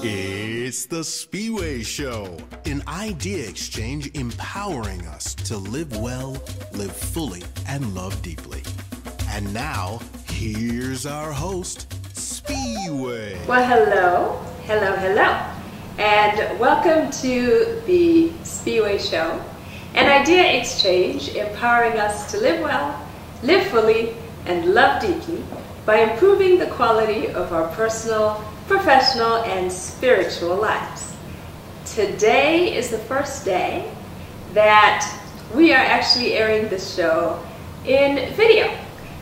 It's the Spiwe Show, an idea exchange empowering us to live well, live fully, and love deeply. And now, here's our host, Spiwe. Well, hello, and welcome to the Spiwe Show, an idea exchange empowering us to live well, live fully, and love deeply by improving the quality of our personal, professional, and spiritual lives. Today is the first day that we are actually airing this show in video.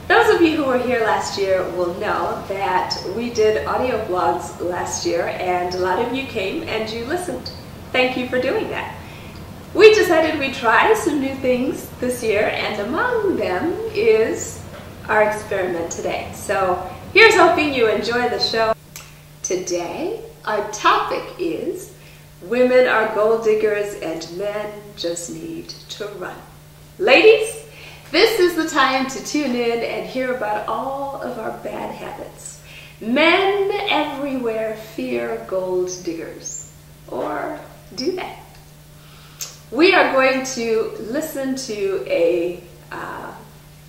Those of you who were here last year will know that we did audio blogs last year, and a lot of you came and you listened. Thank you for doing that. We decided we'd try some new things this year, and among them is our experiment today. So here's hoping you enjoy the show. Today, our topic is women are gold diggers and men just need to run. Ladies, this is the time to tune in and hear about all of our bad habits. Men everywhere fear gold diggers. Or do they? We are going to listen to a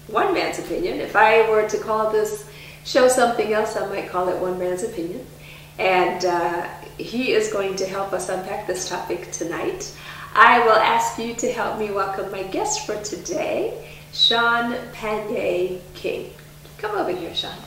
one man's opinion. If I were to call this show something else, I might call it One Man's Opinion. And he is going to help us unpack this topic tonight. I will ask you to help me welcome my guest for today, Sean Panier King. Come over here, Sean.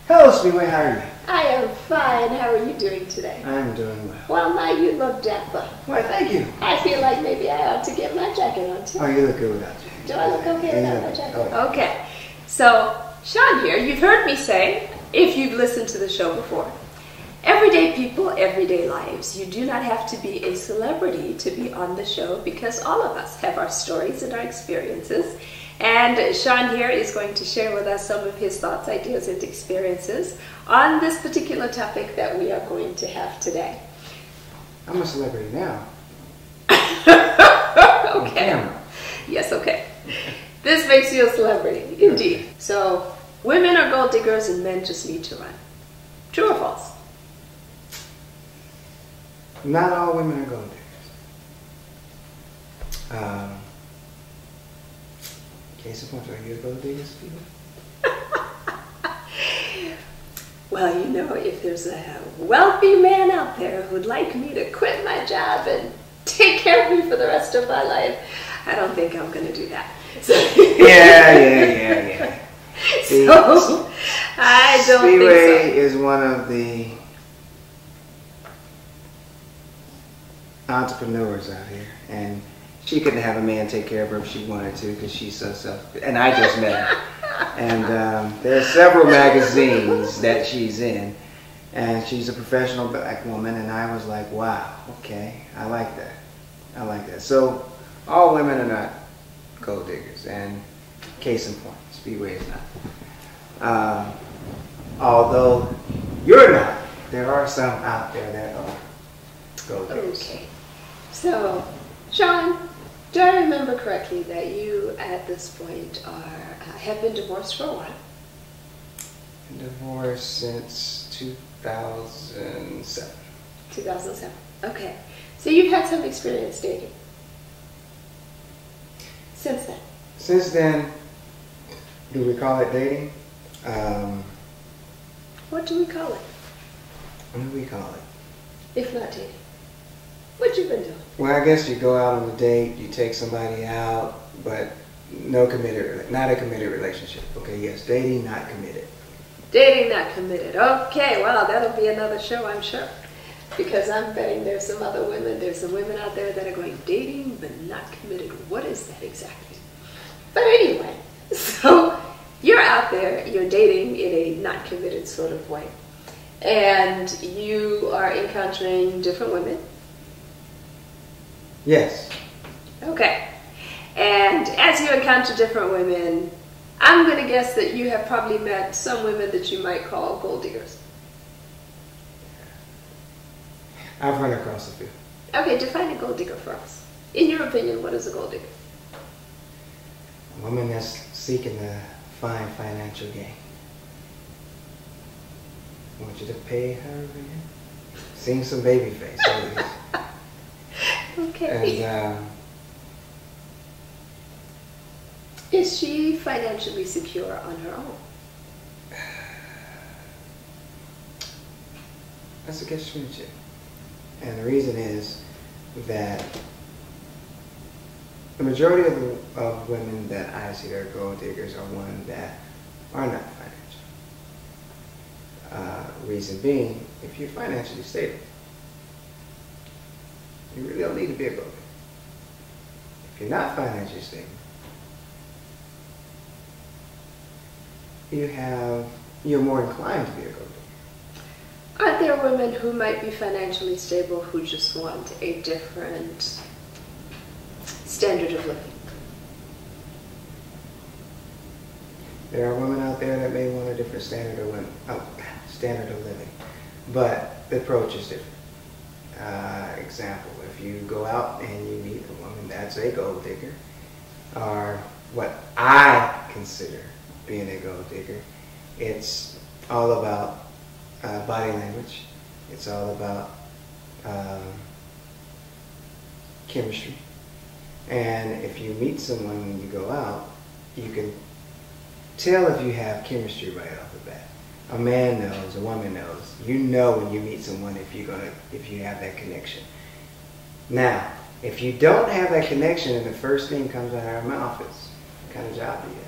Hello, Spiwe. How are you? I am fine. How are you doing today? I'm doing well. Well, now you look dapper. Why, thank you. I feel like maybe I ought to get my jacket on too. Oh, you look good without you. Do I look okay without my jacket? Oh. Okay. So, Sean here, you've heard me say, if you've listened to the show before, everyday people, everyday lives. You do not have to be a celebrity to be on the show because all of us have our stories and our experiences. And Sean here is going to share with us some of his thoughts, ideas, and experiences on this particular topic that we are going to have today. I'm a celebrity now. Okay. Yes, okay. This makes you a celebrity, indeed. So, women are gold diggers and men just need to run. True or false? Not all women are gold diggers. Case in point, are you a gold digger, Spiwe? Well, you know, if there's a wealthy man out there who'd like me to quit my job and take care of me for the rest of my life, I don't think I'm going to do that. So Yeah. See, so, I don't think Spiwe so. is one of the entrepreneurs out here, and she couldn't have a man take care of her if she wanted to because she's so selfish. And I just met her. And there are several magazines that she's in, and she's a professional black woman, and I was like, wow, okay, I like that. So all women are not gold diggers, and case in point, Spiwe is not. Although you're not, there are some out there that are gold diggers. Okay. So, Sean, do I remember correctly that you, at this point, have been divorced for a while? Been divorced since 2007. 2007. Okay. So you've had some experience dating since then? Since then, do we call it dating? What do we call it, What do we call it? if not dating? What you been doing? Well, I guess you go out on a date, you take somebody out, but not a committed relationship. Okay, yes, dating, not committed. Dating, not committed. Okay, well, that'll be another show, I'm sure. Because I'm betting there's some women out there that are going dating, but not committed. What is that exactly? But anyway, so you're out there, you're dating in a not committed sort of way. And you are encountering different women. Yes. Okay. And as you encounter different women, I'm going to guess that you have probably met some women that you might call gold diggers. I've run across a few. Okay, define a gold digger for us. In your opinion, what is a gold digger? A woman that's seeking to find financial gain. I want you to pay her rent. Sing some baby face, please. Okay. And is she financially secure on her own? that's a catch-22. And the reason is that the majority of women that I see that are gold diggers are ones that are not financial. Reason being, if you're financially stable, you really don't need to be a gold digger. If you're not financially stable, you're more inclined to be a gold digger. Are there women who might be financially stable who just want a different standard of living? There are women out there that may want a different standard of living, but the approach is different. Example, if you go out and you meet a woman that's a gold digger, or what I consider being a gold digger, it's all about body language. It's all about chemistry. And if you meet someone when you go out, you can tell if you have chemistry right off the bat. A man knows, a woman knows. You know when you meet someone if you have that connection. Now, if you don't have that connection and the first thing comes out of our mouth is, what kind of job do you have?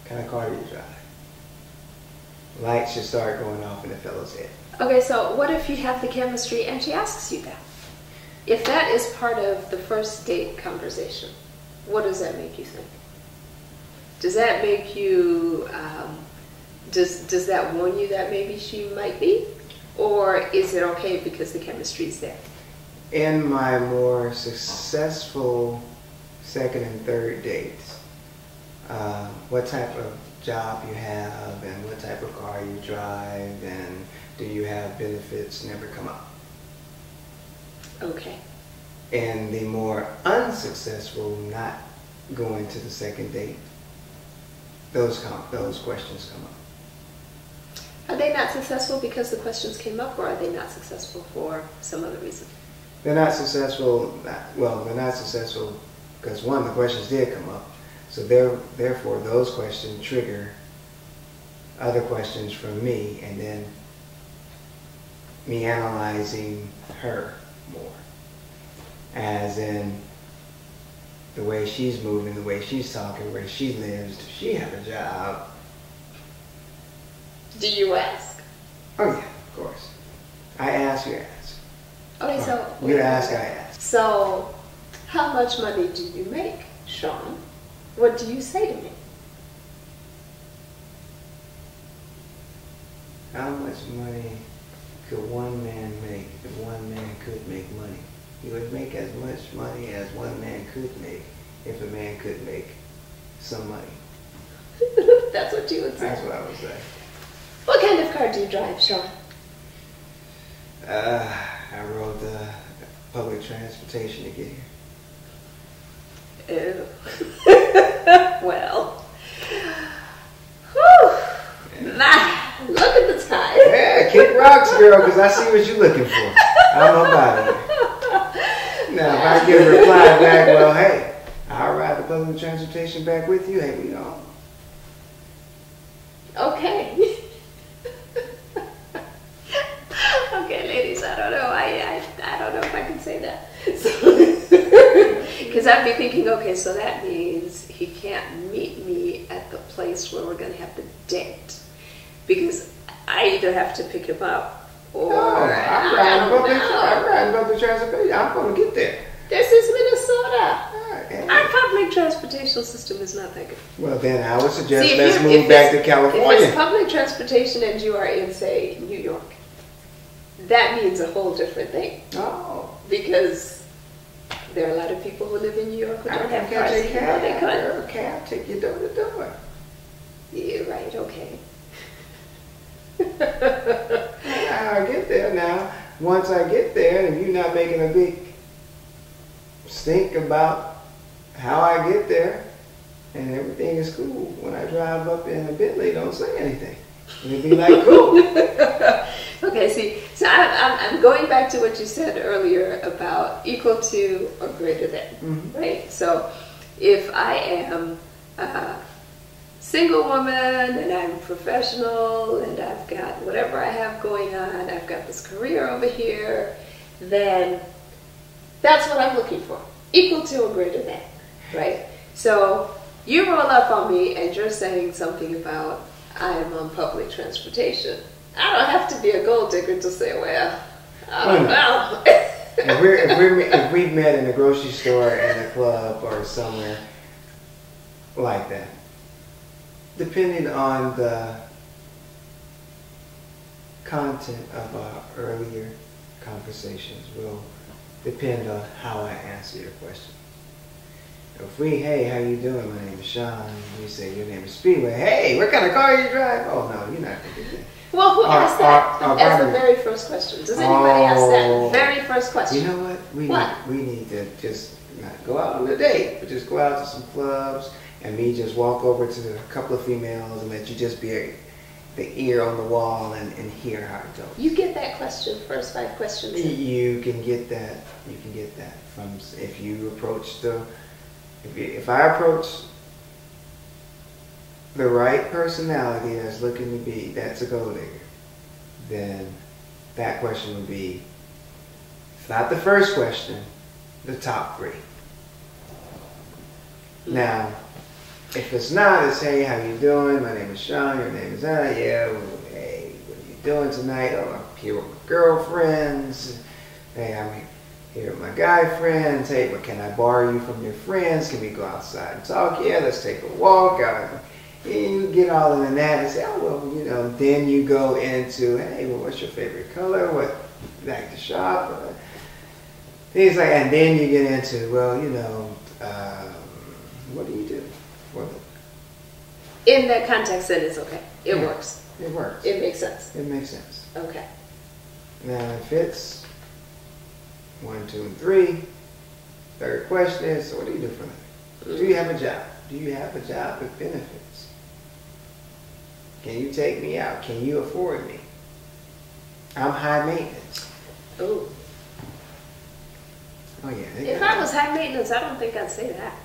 What kind of car do you drive? Lights should start going off in the fellow's head. Okay, so what if you have the chemistry and she asks you that? If that is part of the first date conversation, what does that make you think? Does that make you, does that warn you that maybe she might be? Or is it okay because the chemistry is there? In my more successful second and third dates, what type of job you have and what type of car you drive and do you have benefits never come up. Okay. And the more unsuccessful, not going to the second date, those questions come up. Are they not successful because the questions came up, or are they not successful for some other reason? They're not successful, they're not successful because one, the questions did come up. So therefore, those questions trigger other questions from me, and then me analyzing her more. As in the way she's moving, the way she's talking, where she lives, does she have a job? Do you ask? Oh yeah, of course. I ask, you ask. Okay, so... You ask, I ask. So, how much money do you make, Sean? What do you say to me? How much money could one man make if one man could make money? He would make as much money as one man could make if a man could make some money. That's what you would say. That's what I would say. What kind of car do you drive, Sean? I rode the public transportation to get here. Ew. Well. Whew. Yeah. Look at the time. Yeah, kick rocks, girl, because I see what you're looking for. I'm about it. Now, if I get a reply back, well, hey, I'll ride the public transportation back with you. Hey, we on. Okay. Okay, ladies, I don't know. I don't know if I can say that. Because I'd be thinking, okay, so that means he can't meet me at the place where we're going to have the date. Because I either have to pick him up or... No, I'm riding public transportation. I'm going to get there. This is Minnesota. Right, Our public transportation system is not that good. well, then I would suggest let's move back to California. If it's public transportation and you are in, say, New York, that means a whole different thing. Oh. Because there are a lot of people who live in New York who don't have cars. Take They couldn't. a cab, take you door to door. Yeah, right, okay. I get there now. Once I get there, and you're not making a big stink about how I get there, and everything is cool. When I drive up in a Bentley, don't say anything. You'd be like, cool. Okay, see, so I'm going back to what you said earlier about equal to or greater than, right? So if I am a single woman and I'm professional and I've got whatever I have going on, I've got this career over here, then that's what I'm looking for. Equal to or greater than, right? So you roll up on me and you're saying something about I'm on public transportation. I don't have to be a gold digger to say, well, I don't know. if we met in a grocery store, in a club, or somewhere like that, depending on the content of our earlier conversations will depend on how I answer your question. If we, hey, how you doing? My name is Sean. You say your name is Spiwe. Hey, what kind of car you drive? Oh no, you're not gonna do that. Well, who asked that as the very first question? Does anybody ask that very first question? You know what? We need to just not go out on a date, but just go out to some clubs and me just walk over to a couple of females and let you just be the ear on the wall and hear how it goes. You get that question, first 5 questions. You can get that. You can get that from if you approach the. If I approach the right personality that's looking to be, that's a gold digger, then that question would be, it's not the first question, the top 3. Now, if it's not, it's, hey, how you doing? My name is Sean, your name is Anna. Yeah, well, hey, what are you doing tonight? Oh, I'm here with my girlfriends. Hey, I'm here with my guy friends. Hey, what can I borrow you from your friends? Can we go outside and talk? Yeah, let's take a walk. And you get all into that and say, oh, well, you know, then you go into, hey, well, what's your favorite color? What you like to shop? Things like, and then you get into, well, you know, what do you do? In that context, then it's okay. It works. It works. It makes sense. It makes sense. Okay. Now, if it's 1, 2, and 3, third question is, so what do you do for living? Do you have a job? Do you have a job with benefits? Can you take me out? Can you afford me? I'm high maintenance. Ooh. Oh yeah. If I was high maintenance, I don't think I'd say that.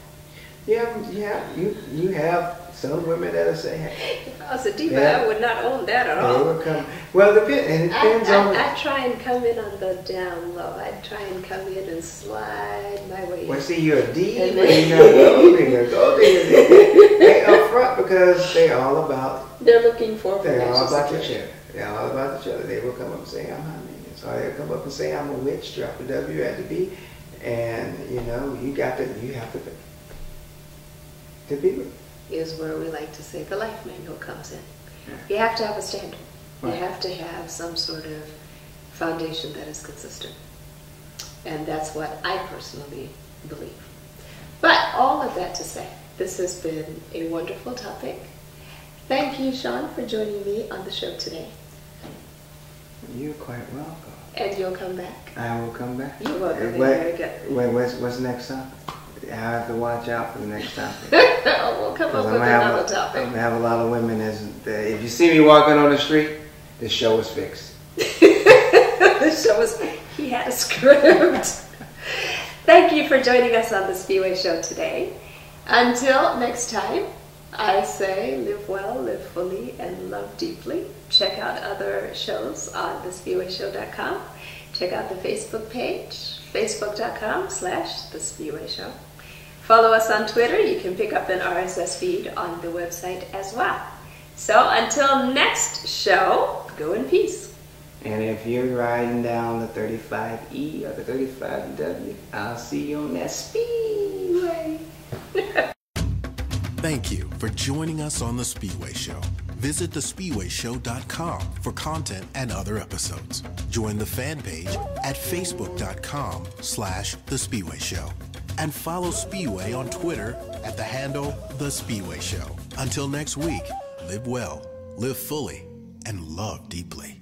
Yeah. You have some women that'll say, hey. If I was a diva, I would not own that at all. They will come. Well, it depends on. I try and come in on the down low. I try and come in and slide my way in. Well, see, you're a diva. You're not a gold digger. They up front because they're all about. They're looking for. They're all about the cheddar. They're all about the cheddar. They will come up and say, I'm high maintenance. Or they'll come up and say, I'm a witch. Drop a W at the B, and you know you have to be with. Is where we like to say the life manual comes in. Yeah. You have to have a standard. Right. You have to have some sort of foundation that is consistent. And that's what I personally believe. But all of that to say, this has been a wonderful topic. Thank you, Sean, for joining me on the show today. You're quite welcome. And you'll come back. I will come back. You will come back. Very good. Wait, what's next topic? I have to watch out for the next topic. We'll come up with another topic. I'm going to have a lot of women if you see me walking on the street, the show is fixed. The show is, he had a script. Thank you for joining us on the Spiwe Show today. Until next time, I say live well, live fully, and love deeply. Check out other shows on thespiweshow.com. Check out the Facebook page, facebook.com/thespiweshow. Follow us on Twitter. You can pick up an RSS feed on the website as well. So until next show, go in peace. And if you're riding down the 35E or the 35W, I'll see you on that Spiwe. Thank you for joining us on The Spiwe Show. Visit thespiweshow.com for content and other episodes. Join the fan page at facebook.com/The Show. And follow Spiwe on Twitter at the handle The Spiwe Show. Until next week, live well, live fully, and love deeply.